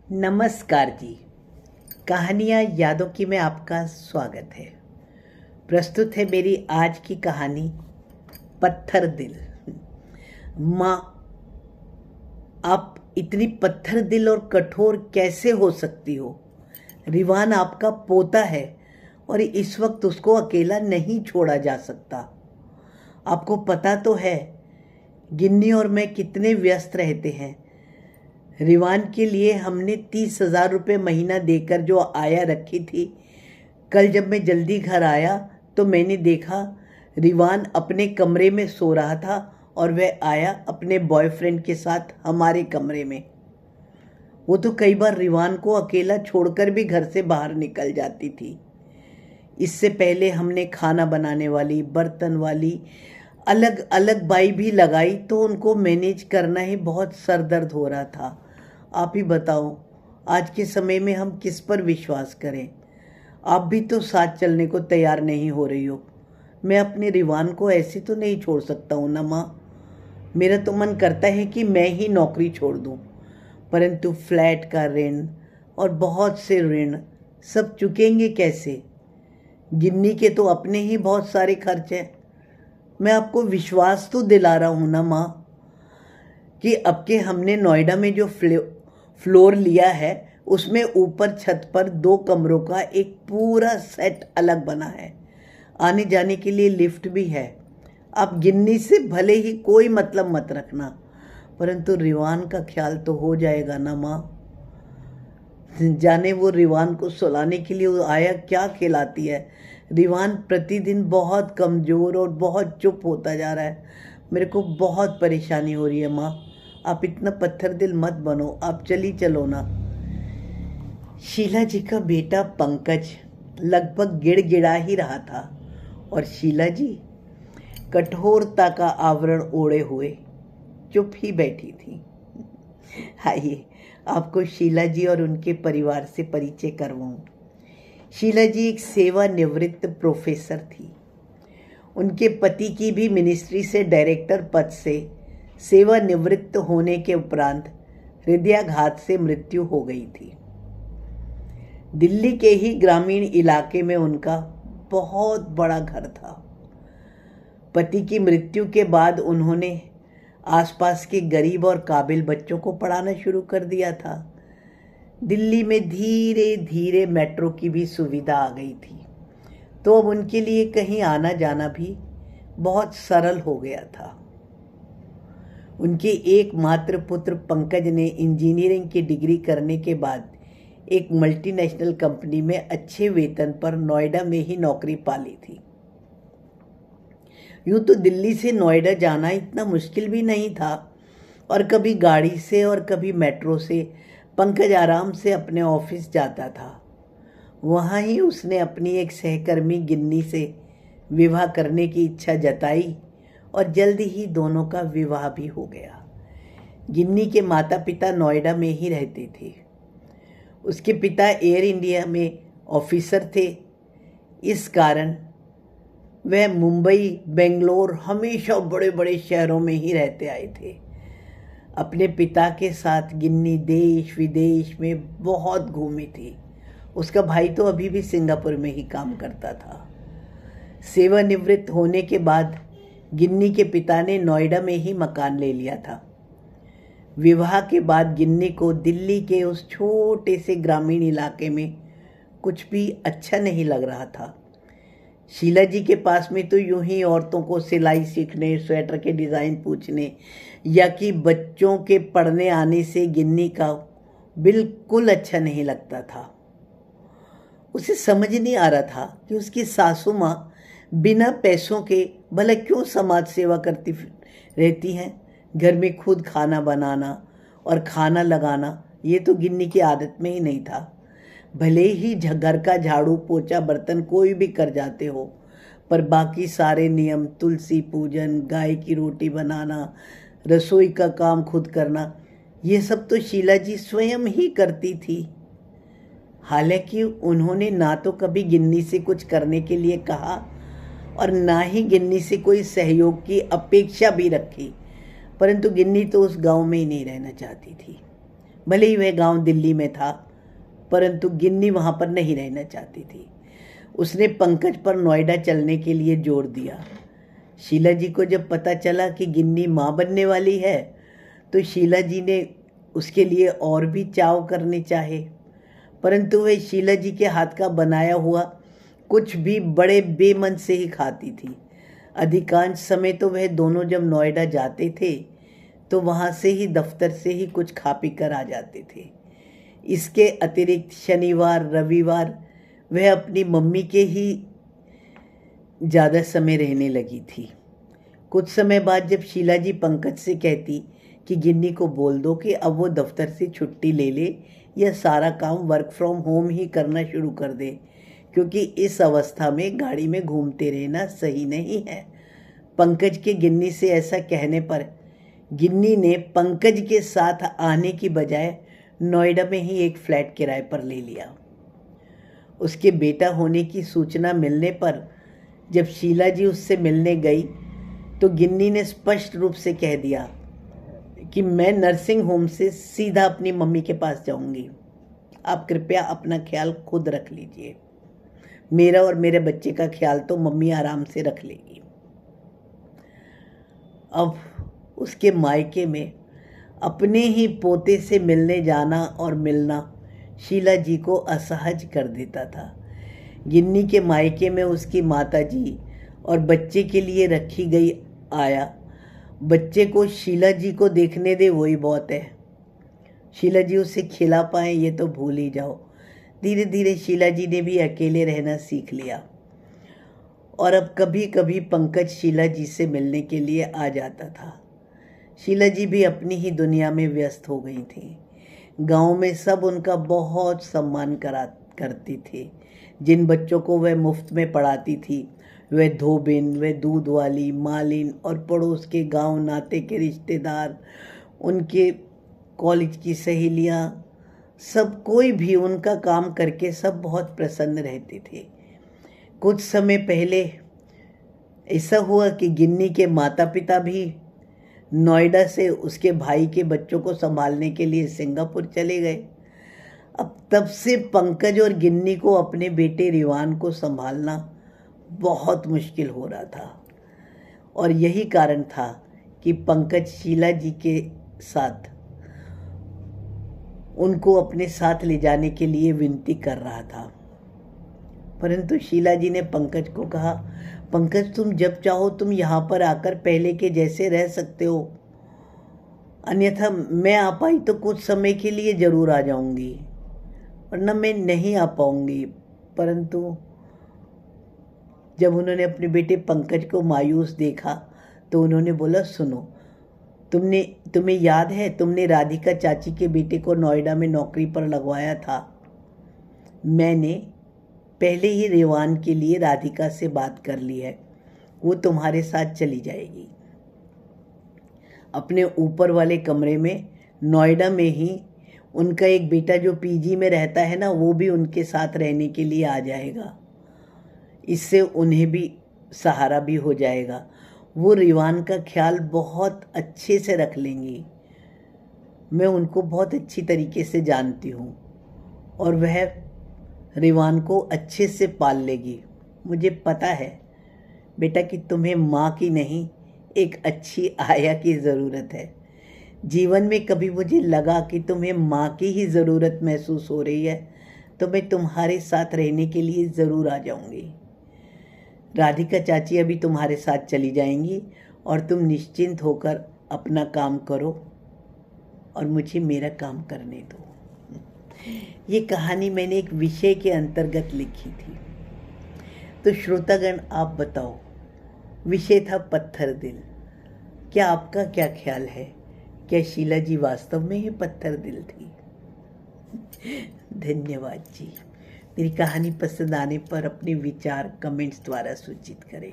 नमस्कार जी। कहानियाँ यादों की में आपका स्वागत है। प्रस्तुत है मेरी आज की कहानी पत्थर दिल। माँ, आप इतनी पत्थर दिल और कठोर कैसे हो सकती हो? रिवान आपका पोता है और इस वक्त उसको अकेला नहीं छोड़ा जा सकता। आपको पता तो है गिन्नी और मैं कितने व्यस्त रहते हैं। रिवान के लिए हमने 30,000 रुपये महीना देकर जो आया रखी थी। कल जब मैं जल्दी घर आया तो मैंने देखा रिवान अपने कमरे में सो रहा था और वह आया अपने बॉयफ्रेंड के साथ हमारे कमरे में। वो तो कई बार रिवान को अकेला छोड़कर भी घर से बाहर निकल जाती थी। इससे पहले हमने खाना बनाने वाली, बर्तन वाली अलग अलग बाई भी लगाई तो उनको मैनेज करना ही बहुत सरदर्द हो रहा था। आप ही बताओ, आज के समय में हम किस पर विश्वास करें? आप भी तो साथ चलने को तैयार नहीं हो रही हो। मैं अपने रिवान को ऐसे तो नहीं छोड़ सकता हूँ ना माँ। मेरा तो मन करता है कि मैं ही नौकरी छोड़ दूँ, परंतु फ्लैट का ऋण और बहुत से ऋण सब चुकेंगे कैसे? गिन्नी के तो अपने ही बहुत सारे खर्च हैं। मैं आपको विश्वास तो दिला रहा हूँ ना माँ कि अब के हमने नोएडा में जो फ्लोर लिया है उसमें ऊपर छत पर 2 कमरों का एक पूरा सेट अलग बना है। आने जाने के लिए लिफ्ट भी है। आप गिन्नी से भले ही कोई मतलब मत रखना, परंतु रिवान का ख्याल तो हो जाएगा ना माँ। जाने वो रिवान को सुलाने के लिए वो आया क्या खिलाती है। रिवान प्रतिदिन बहुत कमज़ोर और बहुत चुप होता जा रहा है। मेरे को बहुत परेशानी हो रही है माँ। आप इतना पत्थर दिल मत बनो, आप चलो ना। शीला जी का बेटा पंकज लगभग गिड़गिड़ा ही रहा था और शीला जी कठोरता का आवरण ओढ़े हुए चुप ही बैठी थी। आइए आपको शीला जी और उनके परिवार से परिचय करवाऊं। शीला जी एक सेवानिवृत्त प्रोफेसर थी। उनके पति की भी मिनिस्ट्री से डायरेक्टर पद से सेवानिवृत्त होने के उपरांत हृदयाघात से मृत्यु हो गई थी। दिल्ली के ही ग्रामीण इलाके में उनका बहुत बड़ा घर था। पति की मृत्यु के बाद उन्होंने आसपास के गरीब और काबिल बच्चों को पढ़ाना शुरू कर दिया था। दिल्ली में धीरे धीरे मेट्रो की भी सुविधा आ गई थी, तो अब उनके लिए कहीं आना जाना भी बहुत सरल हो गया था। उनके एकमात्र पुत्र पंकज ने इंजीनियरिंग की डिग्री करने के बाद एक मल्टीनेशनल कंपनी में अच्छे वेतन पर नोएडा में ही नौकरी पा ली थी। यूँ तो दिल्ली से नोएडा जाना इतना मुश्किल भी नहीं था और कभी गाड़ी से और कभी मेट्रो से पंकज आराम से अपने ऑफिस जाता था। वहाँ ही उसने अपनी एक सहकर्मी गिन्नी से विवाह करने की इच्छा जताई और जल्दी ही दोनों का विवाह भी हो गया। गिन्नी के माता पिता नोएडा में ही रहते थे। उसके पिता एयर इंडिया में ऑफिसर थे। इस कारण वह मुंबई, बेंगलोर, हमेशा बड़े बड़े शहरों में ही रहते आए थे। अपने पिता के साथ गिन्नी देश विदेश में बहुत घूमी थी। उसका भाई तो अभी भी सिंगापुर में ही काम करता था। सेवानिवृत्त होने के बाद गिन्नी के पिता ने नोएडा में ही मकान ले लिया था। विवाह के बाद गिन्नी को दिल्ली के उस छोटे से ग्रामीण इलाके में कुछ भी अच्छा नहीं लग रहा था। शीला जी के पास में तो यूं ही औरतों को सिलाई सीखने, स्वेटर के डिज़ाइन पूछने या कि बच्चों के पढ़ने आने से गिन्नी का बिल्कुल अच्छा नहीं लगता था। उसे समझ नहीं आ रहा था कि उसकी सासू माँ बिना पैसों के भला क्यों समाज सेवा करती रहती हैं। घर में खुद खाना बनाना और खाना लगाना ये तो गिन्नी की आदत में ही नहीं था। भले ही घर का झाड़ू पोछा बर्तन कोई भी कर जाते हो, पर बाकी सारे नियम, तुलसी पूजन, गाय की रोटी बनाना, रसोई का काम खुद करना, ये सब तो शीला जी स्वयं ही करती थी। हालांकि उन्होंने ना तो कभी गिन्नी से कुछ करने के लिए कहा और ना ही गिन्नी से कोई सहयोग की अपेक्षा भी रखी, परंतु गिन्नी तो उस गांव में ही नहीं रहना चाहती थी। भले ही वह गांव दिल्ली में था, परंतु गिन्नी वहां पर नहीं रहना चाहती थी। उसने पंकज पर नोएडा चलने के लिए जोर दिया। शीला जी को जब पता चला कि गिन्नी माँ बनने वाली है, तो शीला जी ने उसके लिए और भी चाव करने चाहे, परंतु वह शीला जी के हाथ का बनाया हुआ कुछ भी बड़े बेमन से ही खाती थी। अधिकांश समय तो वह दोनों जब नोएडा जाते थे तो वहाँ से ही, दफ्तर से ही कुछ खा पी कर आ जाते थे। इसके अतिरिक्त शनिवार रविवार वह अपनी मम्मी के ही ज़्यादा समय रहने लगी थी। कुछ समय बाद जब शीला जी पंकज से कहती कि गिन्नी को बोल दो कि अब वो दफ्तर से छुट्टी ले ले या सारा काम वर्क फ्रॉम होम ही करना शुरू कर दे, क्योंकि इस अवस्था में गाड़ी में घूमते रहना सही नहीं है। पंकज के गिन्नी से ऐसा कहने पर गिन्नी ने पंकज के साथ आने की बजाय नोएडा में ही एक फ्लैट किराए पर ले लिया। उसके बेटा होने की सूचना मिलने पर जब शीला जी उससे मिलने गई तो गिन्नी ने स्पष्ट रूप से कह दिया कि मैं नर्सिंग होम से सीधा अपनी मम्मी के पास जाऊंगी। आप कृपया अपना ख्याल खुद रख लीजिए। मेरा और मेरे बच्चे का ख्याल तो मम्मी आराम से रख लेगी। अब उसके मायके में अपने ही पोते से मिलने जाना और मिलना शीला जी को असहज कर देता था। गिन्नी के मायके में उसकी माताजी और बच्चे के लिए रखी गई आया। बच्चे को शीला जी को देखने दे, वही बहुत है। शीला जी उसे खिला पाए ये तो भूल ही जाओ। धीरे धीरे शीला जी ने भी अकेले रहना सीख लिया और अब कभी कभी पंकज शीला जी से मिलने के लिए आ जाता था। शीला जी भी अपनी ही दुनिया में व्यस्त हो गई थी। गांव में सब उनका बहुत सम्मान करती थी। जिन बच्चों को वह मुफ्त में पढ़ाती थी, वह धोबिन, वह दूध वाली, मालिन और पड़ोस के गांव नाते के रिश्तेदार, उनके कॉलेज की सहेलियां, सब कोई भी उनका काम करके सब बहुत प्रसन्न रहते थे। कुछ समय पहले ऐसा हुआ कि गिन्नी के माता पिता भी नोएडा से उसके भाई के बच्चों को संभालने के लिए सिंगापुर चले गए। अब तब से पंकज और गिन्नी को अपने बेटे रिवान को संभालना बहुत मुश्किल हो रहा था और यही कारण था कि पंकज शीला जी के साथ उनको अपने साथ ले जाने के लिए विनती कर रहा था, परंतु शीला जी ने पंकज को कहा, पंकज तुम जब चाहो तुम यहाँ पर आकर पहले के जैसे रह सकते हो, अन्यथा मैं आ पाई तो कुछ समय के लिए ज़रूर आ जाऊंगी, वरना मैं नहीं आ पाऊंगी। परंतु जब उन्होंने अपने बेटे पंकज को मायूस देखा तो उन्होंने बोला, सुनो, तुम्हें याद है तुमने राधिका चाची के बेटे को नोएडा में नौकरी पर लगवाया था। मैंने पहले ही रिवान के लिए राधिका से बात कर ली है, वो तुम्हारे साथ चली जाएगी। अपने ऊपर वाले कमरे में नोएडा में ही उनका एक बेटा जो पीजी में रहता है ना, वो भी उनके साथ रहने के लिए आ जाएगा। इससे उन्हें भी सहारा भी हो जाएगा। वो रिवान का ख्याल बहुत अच्छे से रख लेंगी। मैं उनको बहुत अच्छी तरीके से जानती हूँ और वह रिवान को अच्छे से पाल लेगी। मुझे पता है बेटा कि तुम्हें माँ की नहीं, एक अच्छी आया की ज़रूरत है। जीवन में कभी मुझे लगा कि तुम्हें माँ की ही ज़रूरत महसूस हो रही है तो मैं तुम्हारे साथ रहने के लिए ज़रूर आ जाऊँगी। राधिका चाची अभी तुम्हारे साथ चली जाएंगी और तुम निश्चिंत होकर अपना काम करो और मुझे मेरा काम करने दो। ये कहानी मैंने एक विषय के अंतर्गत लिखी थी। तो श्रोतागण, आप बताओ, विषय था पत्थर दिल। क्या आपका क्या ख्याल है? क्या शीला जी वास्तव में ही पत्थर दिल थी? धन्यवाद जी। मेरी कहानी पसंद आने पर अपने विचार कमेंट्स द्वारा सूचित करें।